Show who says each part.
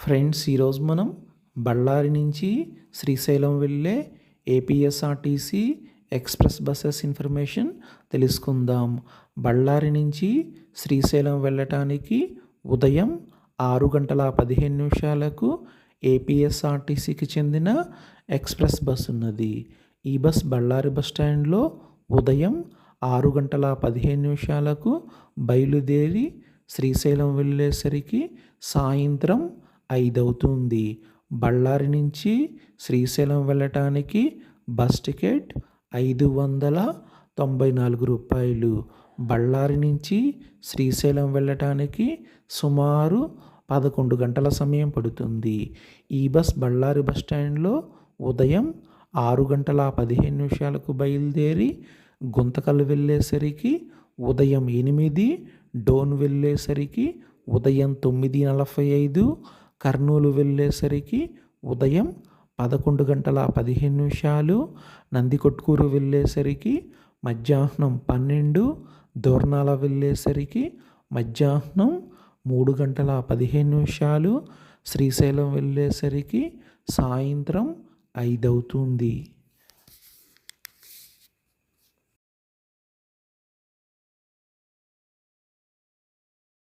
Speaker 1: Friends, ఈరోజు మనం బళ్ళారి నుంచి శ్రీశైలం వెళ్ళే ఏపీఎస్ఆర్టీసీ ఎక్స్ప్రెస్ బస్సెస్ ఇన్ఫర్మేషన్ తెలుసుకుందాం. బళ్ళారి నుంచి శ్రీశైలం వెళ్ళటానికి ఉదయం 6:15 ఏపీఎస్ఆర్టీసీకి చెందిన ఎక్స్ప్రెస్ బస్ ఉన్నది. ఈ బస్ బళ్ళారి బస్ స్టాండ్లో ఉదయం 6:15 బయలుదేరి శ్రీశైలం వెళ్ళేసరికి సాయంత్రం 5 అవుతుంది. బళ్ళారి నుంచి శ్రీశైలం వెళ్ళటానికి బస్ టికెట్ 594 రూపాయలు. బళ్ళారి నుంచి శ్రీశైలం వెళ్ళటానికి సుమారు 11 గంటల సమయం పడుతుంది. ఈ బస్ బళ్ళారి బస్ స్టాండ్లో ఉదయం 6:15 బయలుదేరి గుంతకల్ వెళ్ళేసరికి ఉదయం 8, డోన్ వెళ్ళేసరికి ఉదయం 9:45, కర్నూలు వెళ్ళేసరికి ఉదయం 11:15, నందికొట్కూరు వెళ్ళేసరికి మధ్యాహ్నం 12, దోర్నాల వెళ్ళేసరికి మధ్యాహ్నం 3:15, శ్రీశైలం వెళ్ళేసరికి సాయంత్రం 5 అవుతుంది.